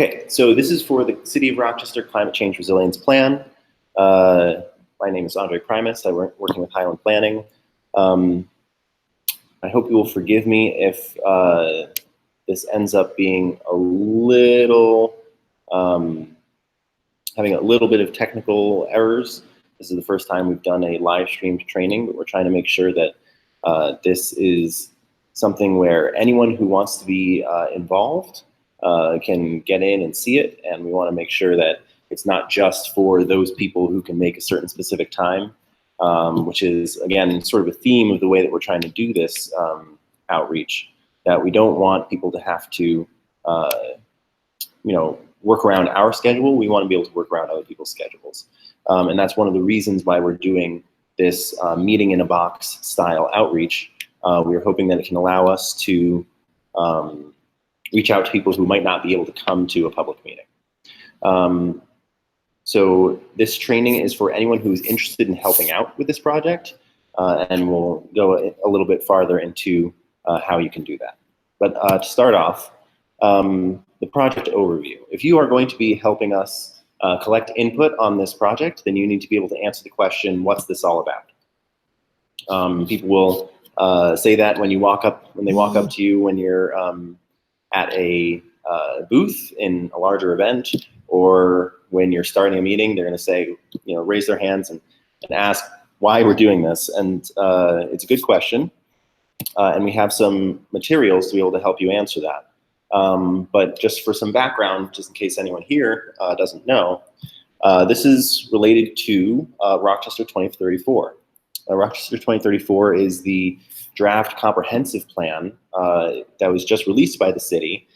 Okay, so this is for the City of Rochester Climate Change Resilience Plan. My name is Andre Primus. I'm working with Highland Planning. I hope you will forgive me if this ends up being a little, having a little bit of technical errors. This is the first time we've done a live streamed training, but we're trying to make sure that this is something where anyone who wants to be involved can get in and see it, and we want to make sure that it's not just for those people who can make a certain specific time, which is, again, sort of a theme of the way that we're trying to do this outreach, that we don't want people to have to, work around our schedule. We want to be able to work around other people's schedules. And that's one of the reasons why we're doing this meeting in a box style outreach. We're hoping that it can allow us to reach out to people who might not be able to come to a public meeting. So this training is for anyone who is interested in helping out with this project, and we'll go a little bit farther into how you can do that. But to start off, the project overview. If you are going to be helping us collect input on this project, then you need to be able to answer the question, what's this all about? People will say that when they walk up to you when you're at a booth in a larger event, or when you're starting a meeting, they're going to say, raise their hands and ask why we're doing this. And it's a good question. And we have some materials to be able to help you answer that. But just for some background, just in case anyone here doesn't know, this is related to Rochester 2034. Rochester 2034 is the draft comprehensive plan that was just released by the city,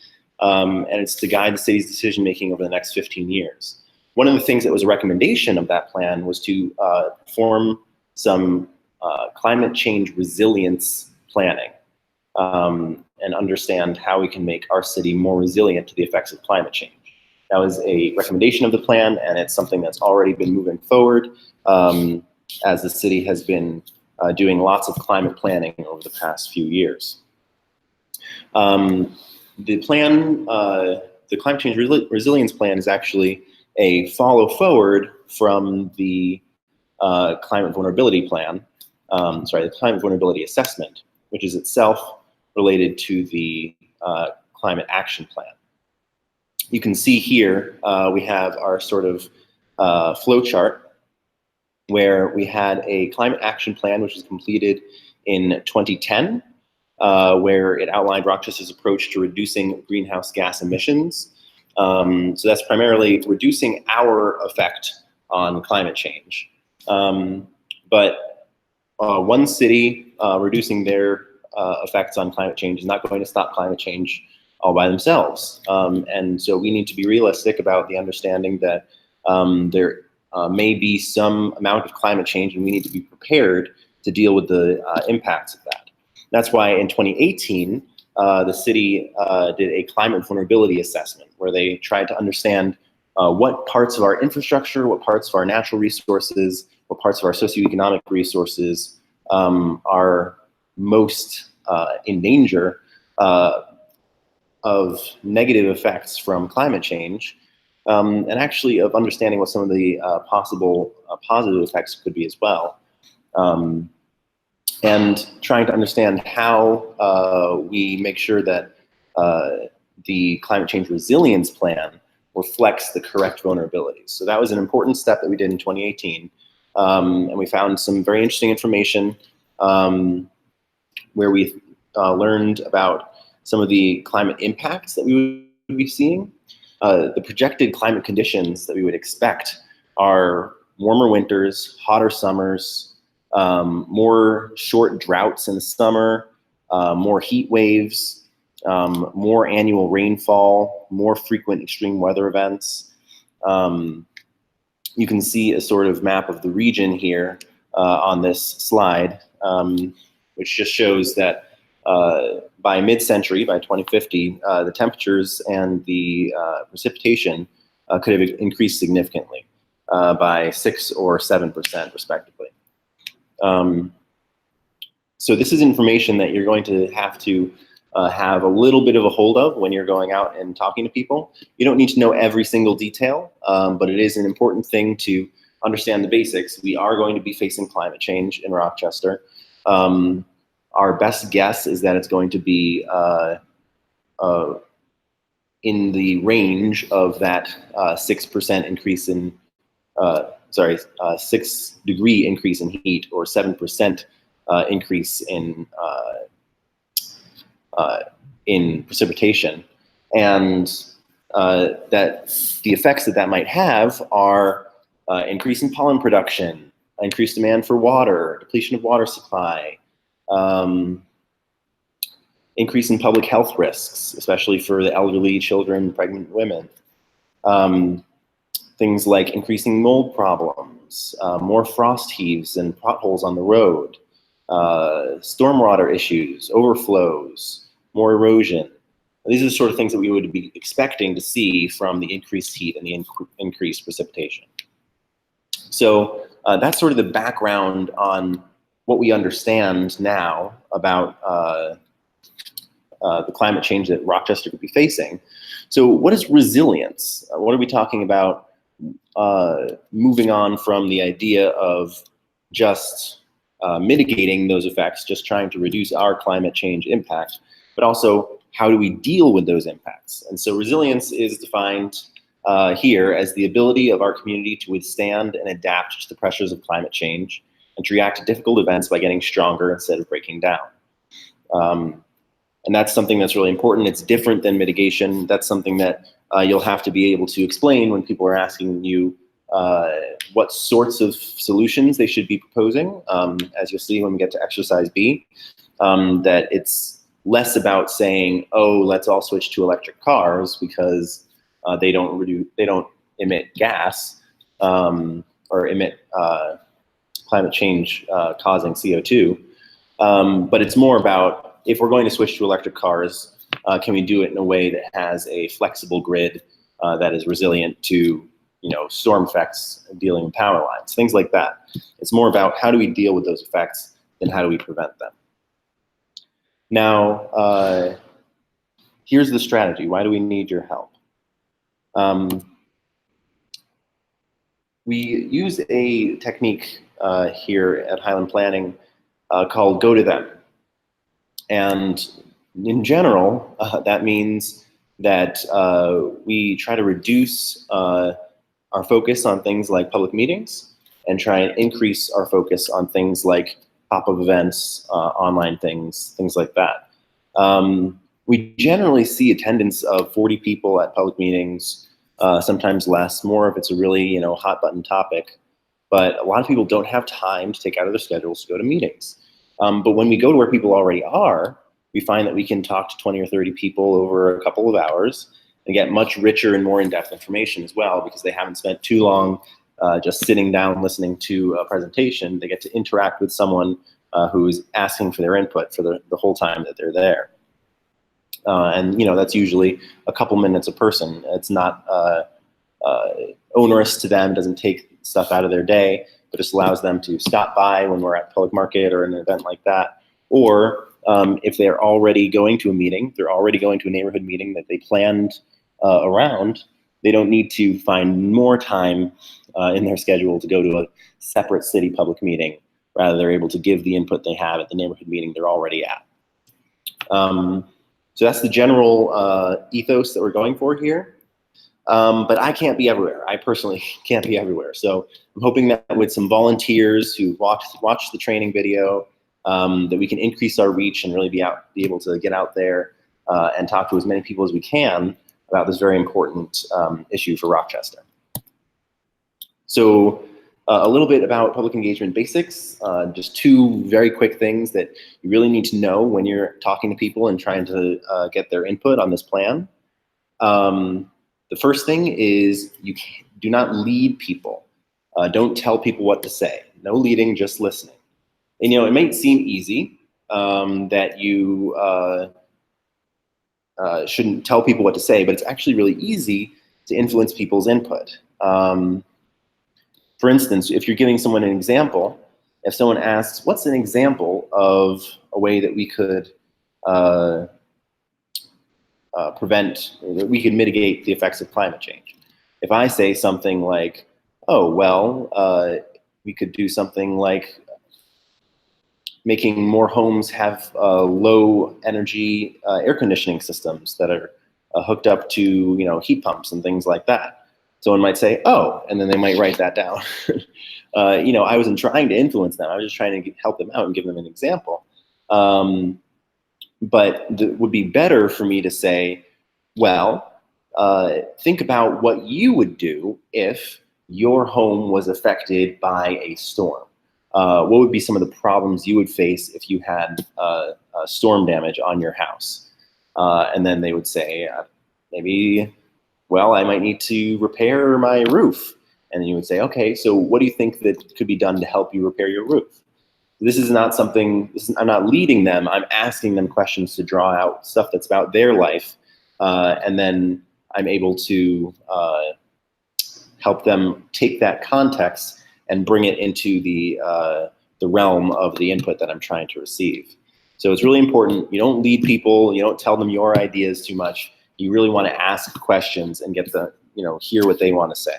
and it's to guide the city's decision-making over the next 15 years. One of the things that was a recommendation of that plan was to form some climate change resilience planning and understand how we can make our city more resilient to the effects of climate change. That was a recommendation of the plan, and it's something that's already been moving forward as the city has been doing lots of climate planning over the past few years. The plan, the Climate Change Resilience Plan, is actually a follow forward from the Climate Vulnerability Plan, the Climate Vulnerability Assessment, which is itself related to the Climate Action Plan. You can see here we have our sort of flow chart where we had a Climate Action Plan which was completed in 2010, where it outlined Rochester's approach to reducing greenhouse gas emissions. So that's primarily reducing our effect on climate change. But one city reducing their effects on climate change is not going to stop climate change all by themselves. And so we need to be realistic about the understanding that there may be some amount of climate change, and we need to be prepared to deal with the impacts of that. That's why in 2018, the city did a climate vulnerability assessment where they tried to understand what parts of our infrastructure, what parts of our natural resources, what parts of our socioeconomic resources are most in danger of negative effects from climate change, and actually of understanding what some of the possible positive effects could be as well. And trying to understand how we make sure that the Climate Change Resilience Plan reflects the correct vulnerabilities. So that was an important step that we did in 2018. And we found some very interesting information where we learned about some of the climate impacts that we would be seeing. The projected climate conditions that we would expect are warmer winters, hotter summers, more short droughts in the summer, more heat waves, more annual rainfall, more frequent extreme weather events. You can see a sort of map of the region here on this slide, which just shows that by mid-century, by 2050, the temperatures and the precipitation could have increased significantly by 6 or 7% respectively. So this is information that you're going to have to have a little bit of a hold of when you're going out and talking to people. You don't need to know every single detail, but it is an important thing to understand the basics. We are going to be facing climate change in Rochester. Our best guess is that it's going to be in the range of that 6% increase in, 6-degree increase in heat, or 7% increase in precipitation. And that the effects that might have are increase in pollen production, increased demand for water, depletion of water supply, increase in public health risks, especially for the elderly, children, pregnant women. Things like increasing mold problems, more frost heaves and potholes on the road, stormwater issues, overflows, more erosion. These are the sort of things that we would be expecting to see from the increased heat and the increased precipitation. So that's sort of the background on what we understand now about the climate change that Rochester could be facing. So what is resilience? What are we talking about moving on from the idea of just mitigating those effects, just trying to reduce our climate change impact, but also how do we deal with those impacts? And so resilience is defined here as the ability of our community to withstand and adapt to the pressures of climate change and to react to difficult events by getting stronger instead of breaking down. And that's something that's really important. It's different than mitigation. That's something that you'll have to be able to explain when people are asking you what sorts of solutions they should be proposing. As you'll see when we get to exercise B, that it's less about saying, oh, let's all switch to electric cars because they don't emit gas or emit climate change causing CO2. But it's more about, if we're going to switch to electric cars, can we do it in a way that has a flexible grid that is resilient to, storm effects, dealing with power lines, things like that. It's more about how do we deal with those effects than how do we prevent them. Now, here's the strategy. Why do we need your help? We use a technique here at Highland Planning called Go to Them. And in general, that means that we try to reduce our focus on things like public meetings and try and increase our focus on things like pop-up events, online things like that. We generally see attendance of 40 people at public meetings, sometimes less, more if it's a really hot button topic. But a lot of people don't have time to take out of their schedules to go to meetings. But when we go to where people already are, we find that we can talk to 20 or 30 people over a couple of hours and get much richer and more in-depth information as well, because they haven't spent too long just sitting down listening to a presentation. They get to interact with someone who is asking for their input for the whole time that they're there. And that's usually a couple minutes a person. It's not onerous to them. It doesn't take stuff out of their day, but just allows them to stop by when we're at public market or an event like that. Or if they're already going to a meeting, they're already going to a neighborhood meeting that they planned around, they don't need to find more time in their schedule to go to a separate city public meeting. Rather, they're able to give the input they have at the neighborhood meeting they're already at. So that's the general ethos that we're going for here. But I can't be everywhere. I personally can't be everywhere. So I'm hoping that with some volunteers who watched the training video, that we can increase our reach and really be able to get out there and talk to as many people as we can about this very important issue for Rochester. So a little bit about public engagement basics, just two very quick things that you really need to know when you're talking to people and trying to get their input on this plan. The first thing is you do not lead people. Don't tell people what to say. No leading, just listening. And it might seem easy that you shouldn't tell people what to say, but it's actually really easy to influence people's input. For instance, if you're giving someone an example, if someone asks, what's an example of a way that we could we could mitigate the effects of climate change. If I say something like, oh, well, we could do something like making more homes have low energy air conditioning systems that are hooked up to heat pumps and things like that. Someone might say, oh, and then they might write that down. I wasn't trying to influence them. I was just trying to help them out and give them an example. But it would be better for me to say, well, think about what you would do if your home was affected by a storm. What would be some of the problems you would face if you had storm damage on your house? And then they would say, maybe, well, I might need to repair my roof. And then you would say, okay, so what do you think that could be done to help you repair your roof? This is not something, I'm not leading them, I'm asking them questions to draw out stuff that's about their life. And then I'm able to help them take that context and bring it into the realm of the input that I'm trying to receive. So it's really important. You don't lead people. You don't tell them your ideas too much. You really want to ask questions and get the, hear what they want to say.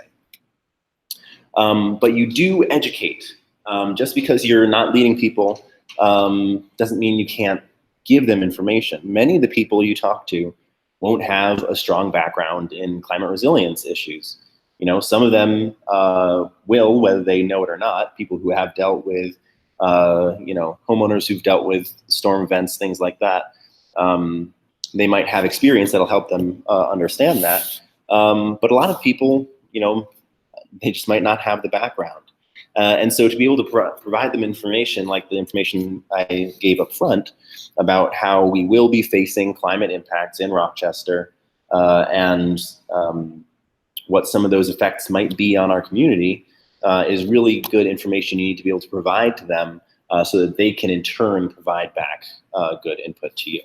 But you do educate. Just because you're not leading people doesn't mean you can't give them information. Many of the people you talk to won't have a strong background in climate resilience issues. Some of them will, whether they know it or not. People who have dealt with, homeowners who've dealt with storm events, things like that. They might have experience that'll help them understand that. But a lot of people, they just might not have the background. And so to be able to provide them information like the information I gave up front about how we will be facing climate impacts in Rochester and what some of those effects might be on our community is really good information you need to be able to provide to them so that they can in turn provide back good input to you.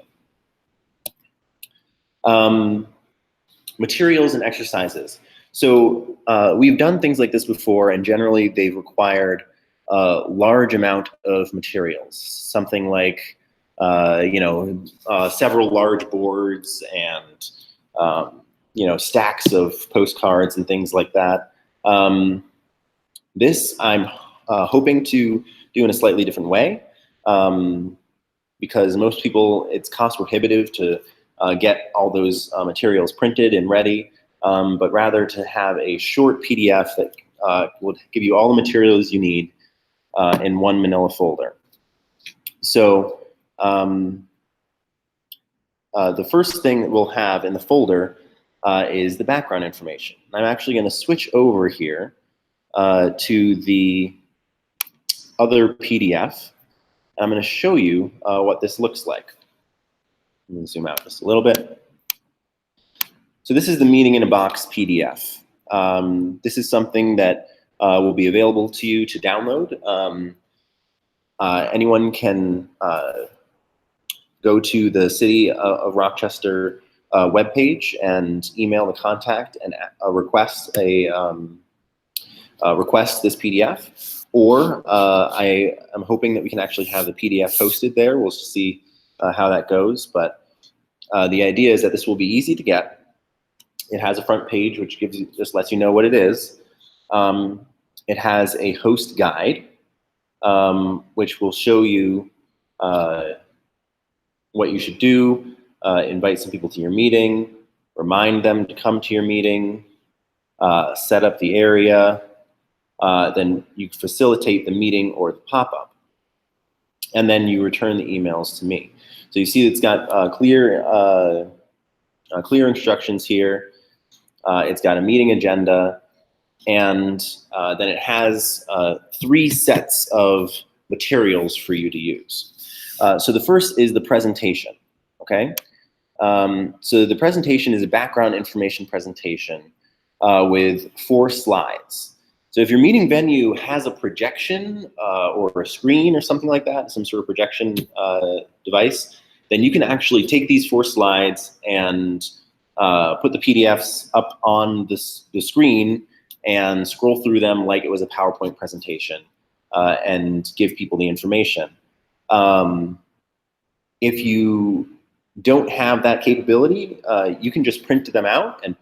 Materials and exercises. So we've done things like this before, and generally they've required a large amount of materials, something like several large boards and stacks of postcards and things like that. This I'm hoping to do in a slightly different way because most people, it's cost prohibitive to get all those materials printed and ready. But rather to have a short PDF that will give you all the materials you need in one manila folder. So the first thing that we'll have in the folder is the background information. I'm actually going to switch over here to the other PDF. And I'm going to show you what this looks like. Let me zoom out just a little bit. So this is the Meeting in a Box PDF. This is something that will be available to you to download. Anyone can go to the City of Rochester webpage and email the contact and request this PDF. Or I am hoping that we can actually have the PDF posted there. We'll see how that goes. But the idea is that this will be easy to get. It has a front page, which just lets you know what it is. It has a host guide, which will show you what you should do, invite some people to your meeting, remind them to come to your meeting, set up the area, then you facilitate the meeting or the pop-up. And then you return the emails to me. So you see it's got clear instructions here. It's got a meeting agenda, and then it has 3 sets of materials for you to use. So the first is the presentation, okay? So the presentation is a background information presentation with 4 slides. So if your meeting venue has a projection or a screen or something like that, some sort of projection device, then you can actually take these 4 slides and put the PDFs up on the screen and scroll through them like it was a PowerPoint presentation and give people the information. If you don't have that capability, you can just print them out and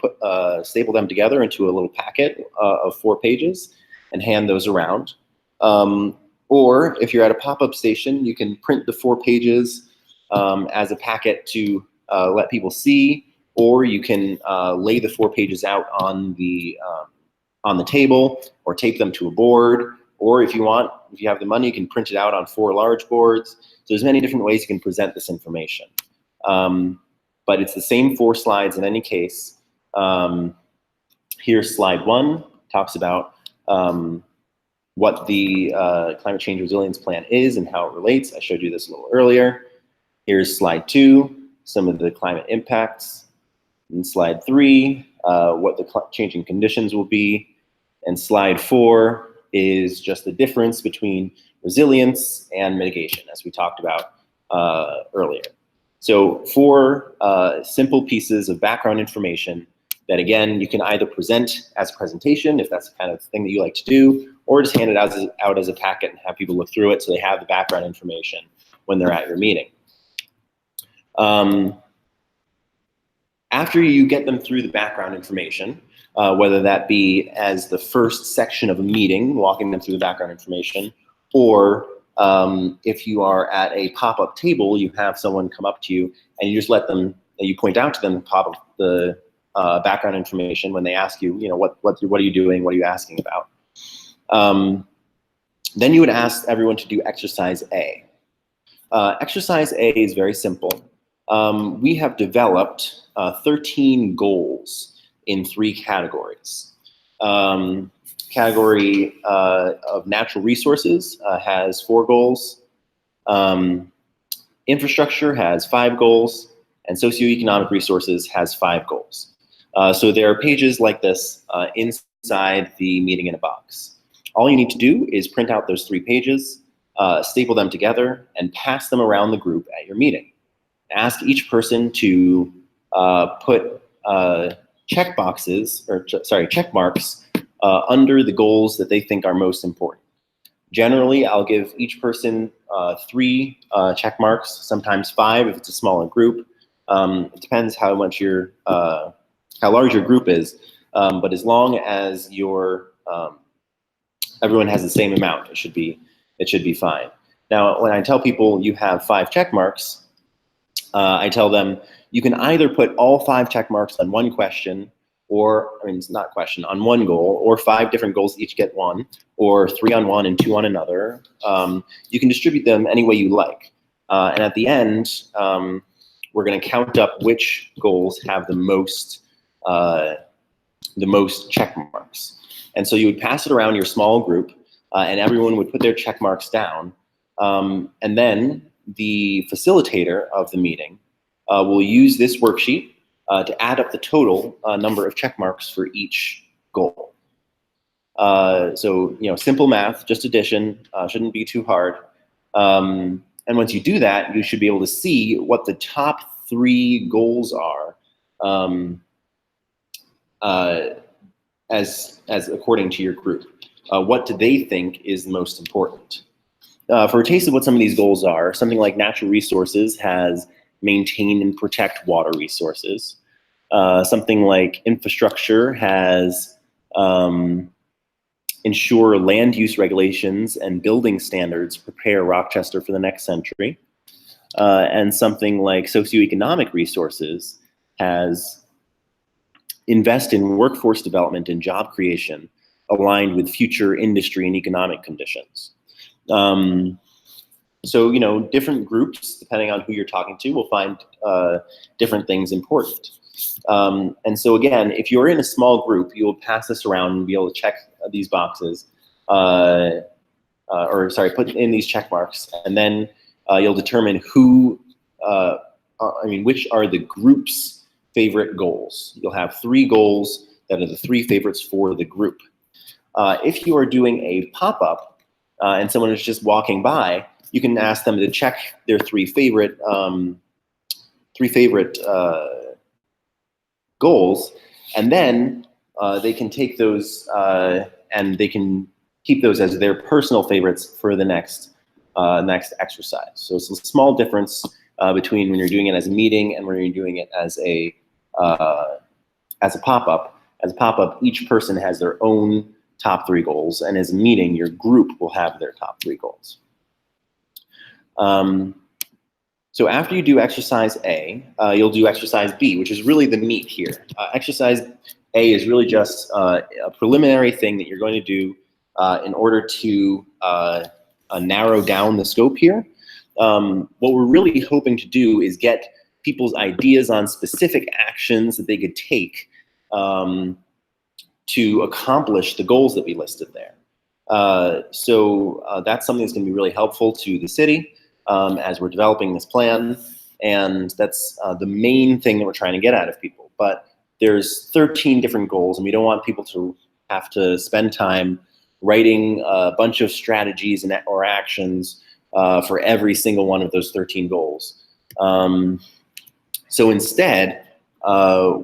staple them together into a little packet of 4 pages and hand those around. Or if you're at a pop-up station, you can print the 4 pages as a packet to let people see, or you can lay the 4 pages out on the table or tape them to a board. Or if you want, if you have the money, you can print it out on 4 large boards. So there's many different ways you can present this information. But it's the same 4 slides in any case. Here's slide 1, talks about what the climate change resilience plan is and how it relates. I showed you this a little earlier. Here's slide 2, some of the climate impacts. And slide 3, what the changing conditions will be. And slide 4 is just the difference between resilience and mitigation, as we talked about earlier. So 4 simple pieces of background information that, again, you can either present as a presentation, if that's the kind of thing that you like to do, or just hand it out as a packet and have people look through it so they have the background information when they're at your meeting. After you get them through the background information, whether that be as the first section of a meeting, walking them through the background information, or if you are at a pop-up table, you have someone come up to you and you just let them, you point out to them the background information when they ask you, what are you doing, what are you asking about? Then you would ask everyone to do exercise A. Exercise A is very simple. We have developed 13 goals in 3 categories. Category of natural resources has 4 goals. Infrastructure has 5 goals, and socioeconomic resources has 5 goals. So there are pages like this inside the meeting in a box. All you need to do is print out those 3 pages, staple them together, and pass them around the group at your meeting. Ask each person to put check marks under the goals that they think are most important. Generally, I'll give each person 3 check marks, sometimes 5 if it's a smaller group. It depends how large your group is, but as long as everyone has the same amount, it should be fine. Now, when I tell people you have 5 check marks, I tell them you can either put all 5 check marks on one question, or, it's not question, on one goal, or 5 different goals each get 1, or 3 on one and 2 on another. You can distribute them any way you like. And at the end, we're going to count up which goals have the most check marks. And so you would pass it around your small group, and everyone would put their check marks down. And then the facilitator of the meeting will use this worksheet to add up the total number of check marks for each goal. So, simple math, just addition, shouldn't be too hard. And once you do that, you should be able to see what the top 3 goals are as according to your group. What do they think is the most important? For a taste of what some of these goals are, something like natural resources has maintain and protect water resources. Something like infrastructure has ensure land use regulations and building standards prepare Rochester for the next century. And something like socioeconomic resources has invest in workforce development and job creation aligned with future industry and economic conditions. So, different groups, depending on who you're talking to, will find different things important. And so again, if you're in a small group, you'll pass this around and be able to check these boxes, put in these check marks, and then you'll determine which are the group's favorite goals. You'll have 3 goals that are the 3 favorites for the group. If you are doing a pop-up and someone is just walking by, you can ask them to check their 3 favorite goals, and then they can take those and they can keep those as their personal favorites for the next exercise. So it's a small difference between when you're doing it as a meeting and when you're doing it as a pop-up. As a pop-up, each person has their own top 3 goals, and as a meeting, your group will have their top 3 goals. So after you do exercise A, you'll do exercise B, which is really the meat here. Exercise A is really just a preliminary thing that you're going to do in order to narrow down the scope here. What we're really hoping to do is get people's ideas on specific actions that they could take to accomplish the goals that we listed there. So that's something that's going to be really helpful to the city as we're developing this plan, and that's the main thing that we're trying to get out of people. But there's 13 different goals, and we don't want people to have to spend time writing a bunch of strategies or actions for every single one of those 13 goals. So instead,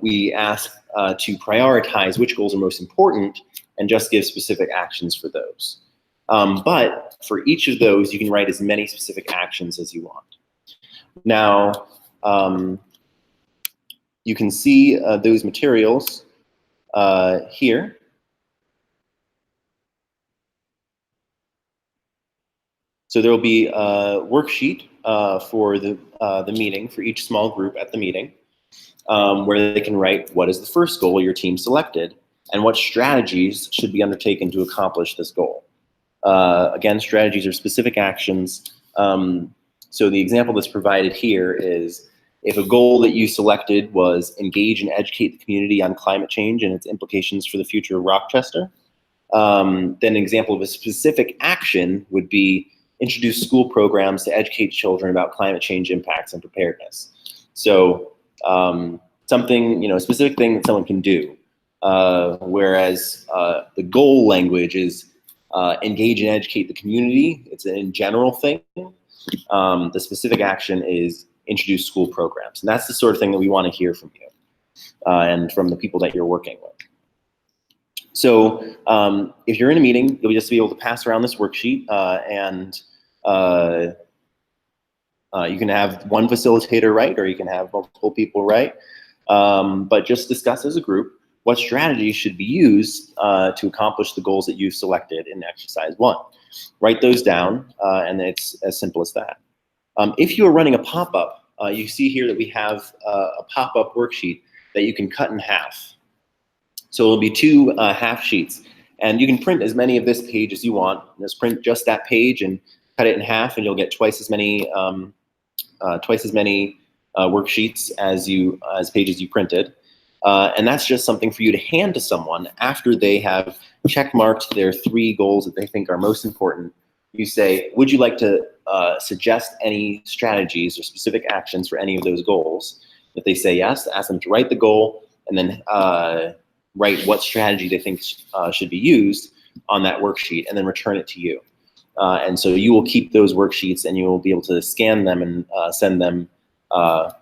we ask to prioritize which goals are most important and just give specific actions for those. But for each of those, you can write as many specific actions as you want. Now, you can see those materials here. So there will be a worksheet for the meeting, for each small group at the meeting, where they can write what is the first goal your team selected and what strategies should be undertaken to accomplish this goal. Again, strategies are specific actions. So the example that's provided here is if a goal that you selected was engage and educate the community on climate change and its implications for the future of Rochester, then an example of a specific action would be introduce school programs to educate children about climate change impacts and preparedness. So something, a specific thing that someone can do, whereas the goal language is engage and educate the community. It's an in general thing. The specific action is introduce school programs. And that's the sort of thing that we want to hear from you and from the people that you're working with. So if you're in a meeting, you'll just be able to pass around this worksheet and you can have one facilitator write, or you can have multiple people write, but just discuss as a group what strategies should be used to accomplish the goals that you've selected in exercise 1. Write those down, and it's as simple as that. If you are running a pop-up, you see here that we have a pop-up worksheet that you can cut in half. So it'll be 2 half sheets, and you can print as many of this page as you want. Just print just that page and cut it in half, and you'll get twice as many worksheets as pages you printed. And that's just something for you to hand to someone after they have check-marked their 3 goals that they think are most important. You say, would you like to suggest any strategies or specific actions for any of those goals? If they say yes, ask them to write the goal and then write what strategy they think should be used on that worksheet and then return it to you. And so you will keep those worksheets and you will be able to scan them and send them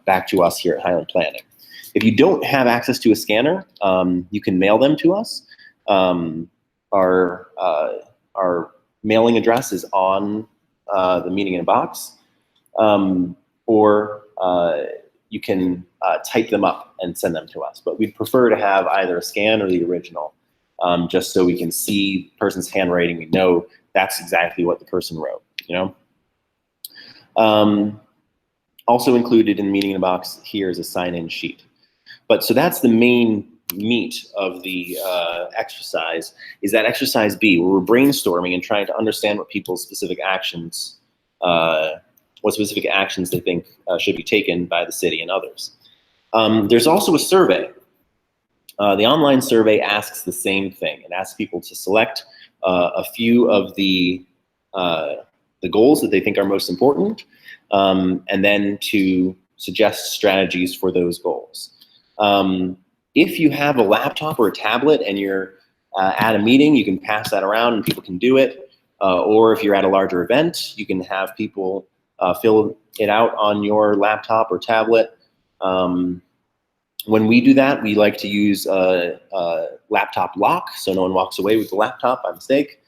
back to us here at Highland Planning. If you don't have access to a scanner, you can mail them to us. Our mailing address is on the meeting in a box, or you can type them up and send them to us. But we'd prefer to have either a scan or the original, just so we can see the person's handwriting. We know that's exactly what the person wrote, Also included in the meeting in a box here is a sign-in sheet. But so that's the main meat of the exercise, is that exercise B, where we're brainstorming and trying to understand what people's specific actions, they think should be taken by the city and others. There's also a survey. The online survey asks the same thing. It asks people to select a few of the goals that they think are most important, and then to suggest strategies for those goals. If you have a laptop or a tablet and you're at a meeting, you can pass that around and people can do it. Or if you're at a larger event, you can have people fill it out on your laptop or tablet. When we do that, we like to use a laptop lock so no one walks away with the laptop by mistake.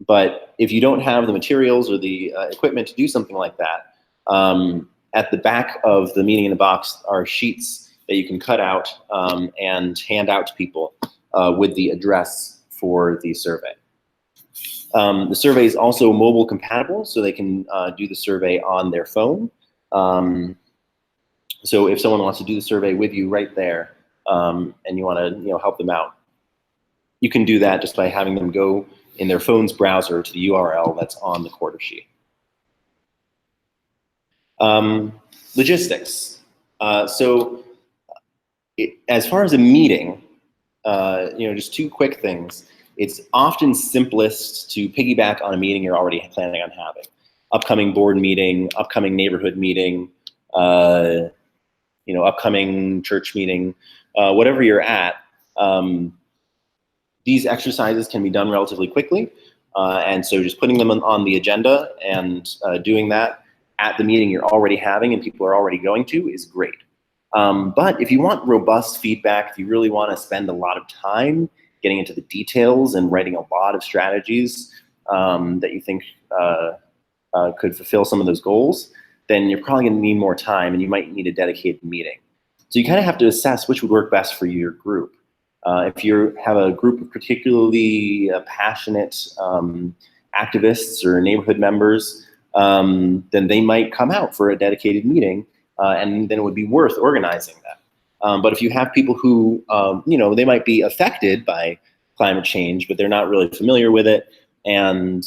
But if you don't have the materials or the equipment to do something like that, At the back of the meeting in the box are sheets that you can cut out and hand out to people with the address for the survey. The survey is also mobile compatible, so they can do the survey on their phone. So if someone wants to do the survey with you right there, and you want to help them out, you can do that just by having them go in their phone's browser to the URL that's on the quarter sheet. Logistics. As far as a meeting, just two quick things. It's often simplest to piggyback on a meeting you're already planning on having. Upcoming board meeting, upcoming neighborhood meeting, upcoming church meeting, whatever you're at. These exercises can be done relatively quickly. And so just putting them on the agenda and doing that at the meeting you're already having and people are already going to is great. But if you want robust feedback, if you really want to spend a lot of time getting into the details and writing a lot of strategies that you think could fulfill some of those goals, then you're probably going to need more time and you might need a dedicated meeting. So you kind of have to assess which would work best for your group. If you have a group of particularly passionate activists or neighborhood members, then they might come out for a dedicated meeting, and then it would be worth organizing that. But if you have people who, they might be affected by climate change, but they're not really familiar with it, and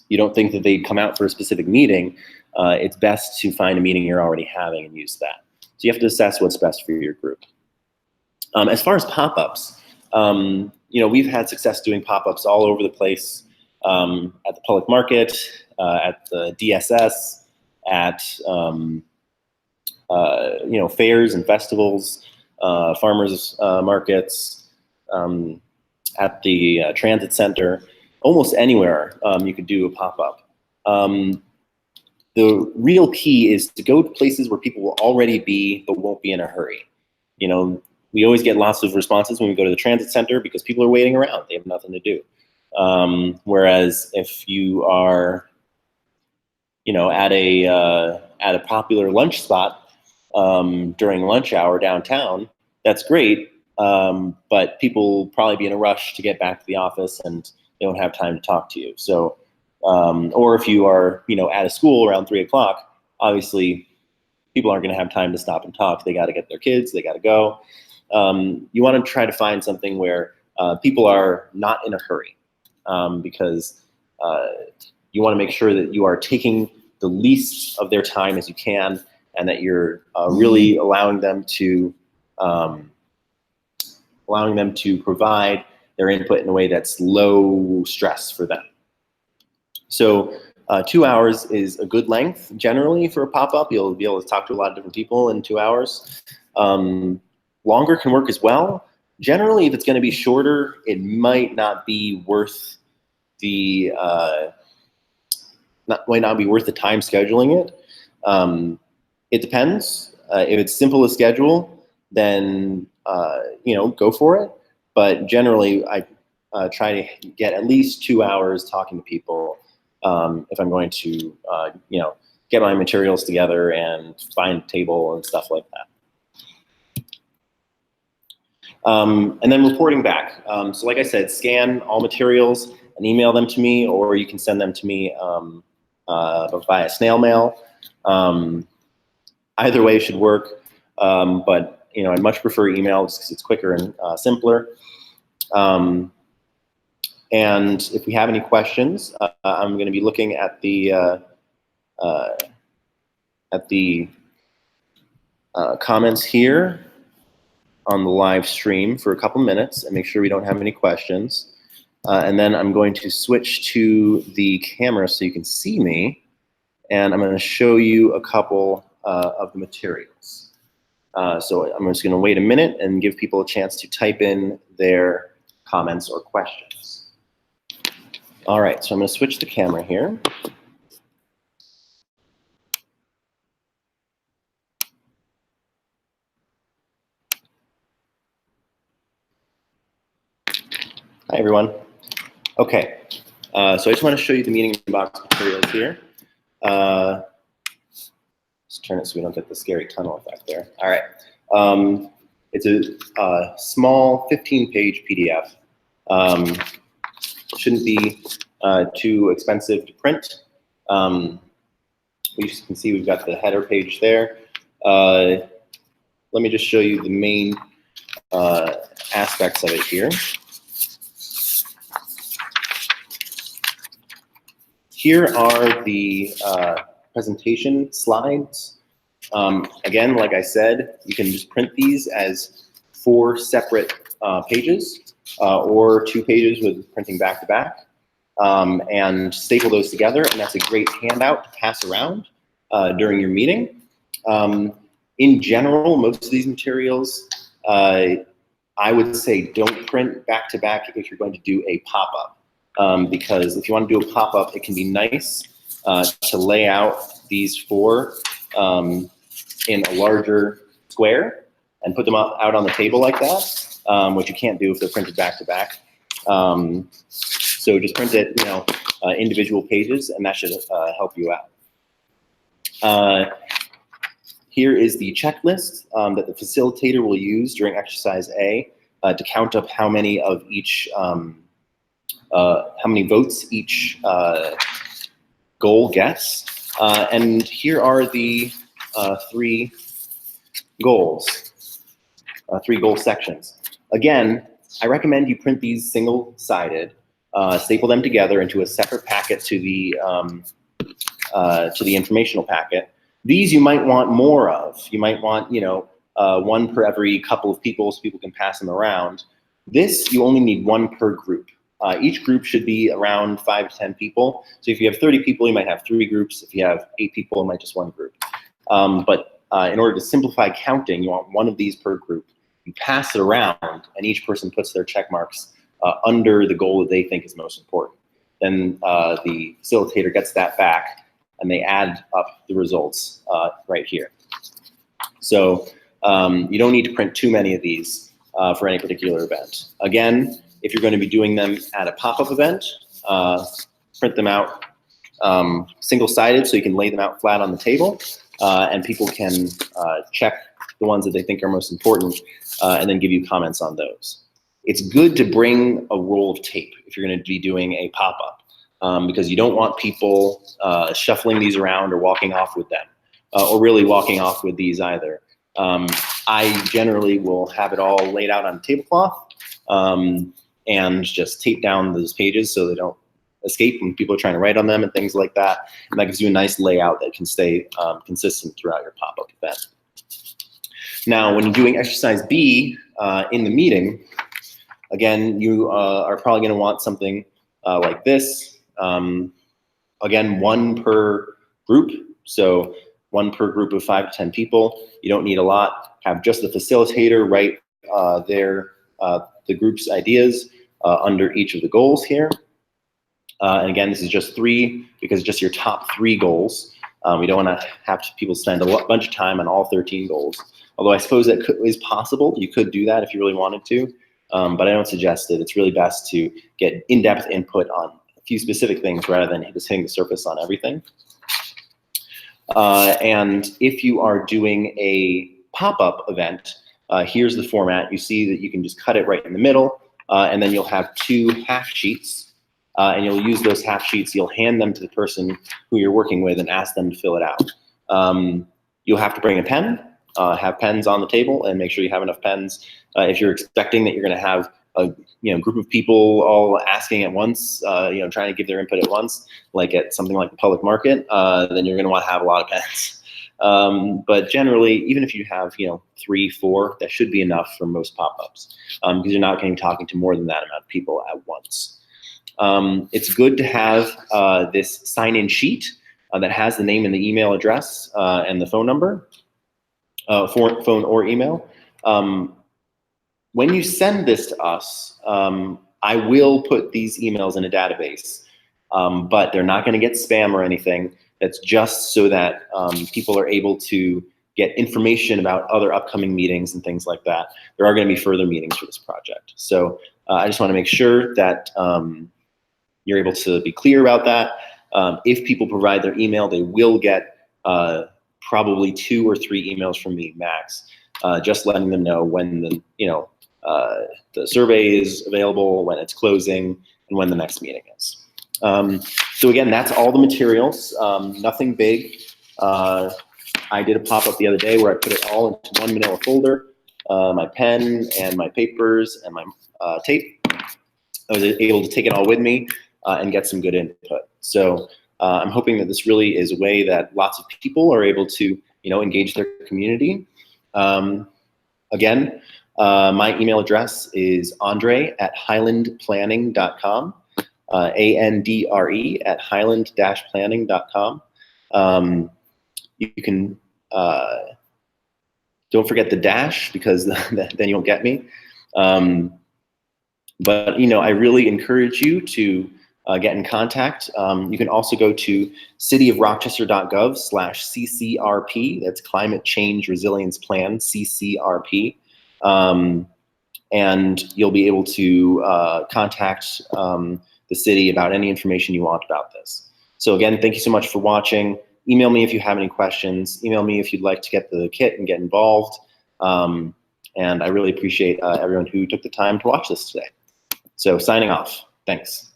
you don't think that they'd come out for a specific meeting, it's best to find a meeting you're already having and use that. So you have to assess what's best for your group. As far as pop-ups, we've had success doing pop-ups all over the place, at the public market, at the DSS, at fairs and festivals, farmers markets, at the transit center, almost anywhere you could do a pop-up. The real key is to go to places where people will already be but won't be in a hurry. We always get lots of responses when we go to the transit center because people are waiting around. They have nothing to do. Whereas if you are, at a popular lunch spot during lunch hour downtown, that's great. But people will probably be in a rush to get back to the office and they don't have time to talk to you. So, or if you are, at a school around 3 o'clock, obviously people aren't going to have time to stop and talk. They got to get their kids. They got to go. You want to try to find something where people are not in a hurry, because you want to make sure that you are taking the least of their time as you can, and that you're really allowing them to provide their input in a way that's low stress for them. So 2 hours is a good length generally for a pop-up. You'll be able to talk to a lot of different people in 2 hours. Longer can work as well. Generally, if it's going to be shorter, it might not be worth the time scheduling it. It depends. If it's simple to schedule, then go for it. But generally, I try to get at least 2 hours talking to people if I'm going to get my materials together and find a table and stuff like that. And then reporting back. So like I said, scan all materials and email them to me, or you can send them to me via snail mail. Either way should work, but I much prefer email just because it's quicker and simpler. And if we have any questions, I'm going to be looking at the comments here on the live stream for a couple minutes and make sure we don't have any questions. And then I'm going to switch to the camera so you can see me, and I'm going to show you a couple of the materials. So I'm just going to wait a minute and give people a chance to type in their comments or questions. All right, so I'm going to switch the camera here. Hi, everyone. Okay, so I just want to show you the meeting box materials here. Let's turn it so we don't get the scary tunnel effect there. All right. It's a small 15-page PDF. Shouldn't be too expensive to print. You can see we've got the header page there. Let me just show you the main aspects of it here. Here are the presentation slides. Again, like I said, you can just print these as 4 separate pages or 2 pages with printing back to back. And staple those together, and that's a great handout to pass around during your meeting. In general, most of these materials, I would say don't print back to back if you're going to do a pop-up, because if you want to do a pop-up, it can be nice to lay out these 4 in a larger square and put them out on the table like that, which you can't do if they're printed back to back. So just print it, individual pages, and that should help you out. Here is the checklist that the facilitator will use during exercise A to count up how many of each, how many votes each goal gets. And here are the 3 goals, 3 goal sections. Again, I recommend you print these single-sided, staple them together into a separate packet to the informational packet. These you might want more of. You might want, 1 per every couple of people so people can pass them around. This, you only need 1 per group. Each group should be around 5 to 10 people. So if you have 30 people, you might have 3 groups. If you have 8 people, it might just 1 group. But in order to simplify counting, you want 1 of these per group. You pass it around, and each person puts their check marks under the goal that they think is most important. Then the facilitator gets that back, and they add up the results right here. So you don't need to print too many of these for any particular event. Again, if you're going to be doing them at a pop-up event, print them out single-sided so you can lay them out flat on the table, and people can check the ones that they think are most important and then give you comments on those. It's good to bring a roll of tape if you're going to be doing a pop-up, because you don't want people shuffling these around or walking off with them, or really walking off with these either. I generally will have it all laid out on a tablecloth and just tape down those pages so they don't escape when people are trying to write on them and things like that. And that gives you a nice layout that can stay consistent throughout your pop-up event. Now, when you're doing exercise B in the meeting, again, you are probably going to want something like this. Again, 1 per group. So 1 per group of 5 to 10 people. You don't need a lot. Have just the facilitator write the group's ideas under each of the goals here. And again, this is just 3 because it's just your top 3 goals. We don't want to have people spend a bunch of time on all 13 goals. Although I suppose that is possible. You could do that if you really wanted to, but I don't suggest it. It's really best to get in-depth input on a few specific things rather than just hitting the surface on everything. And if you are doing a pop-up event, here's the format. You see that you can just cut it right in the middle, and then you'll have 2 half sheets, and you'll use those half sheets. You'll hand them to the person who you're working with and ask them to fill it out. You'll have to bring a pen, have pens on the table, and make sure you have enough pens. If you're expecting that you're going to have a group of people all asking at once, trying to give their input at once, like at something like the public market, then you're going to want to have a lot of pens. But generally, even if you have 3, 4, that should be enough for most pop-ups, because you're not going to be talking to more than that amount of people at once. It's good to have this sign-in sheet that has the name and the email address and the phone number, phone or email. When you send this to us, I will put these emails in a database, but they're not going to get spam or anything. That's just so that people are able to get information about other upcoming meetings and things like that. There are going to be further meetings for this project. So I just want to make sure that you're able to be clear about that. If people provide their email, they will get probably 2 or 3 emails from me max, just letting them know when the survey is available, when it's closing, and when the next meeting is. So again, that's all the materials, nothing big. I did a pop-up the other day where I put it all into one manila folder, my pen and my papers and my tape. I was able to take it all with me and get some good input. So I'm hoping that this really is a way that lots of people are able to, engage their community. Again, my email address is andre@highlandplanning.com, andre@highland-planning.com. You can, don't forget the dash, because then you'll get me. But I really encourage you to get in contact. You can also go to cityofrochester.gov/CCRP. That's Climate Change Resilience Plan, CCRP. And you'll be able to contact the city about any information you want about this. So again, thank you so much for watching. Email me if you have any questions. Email me if you'd like to get the kit and get involved. And I really appreciate everyone who took the time to watch this today. So signing off. Thanks.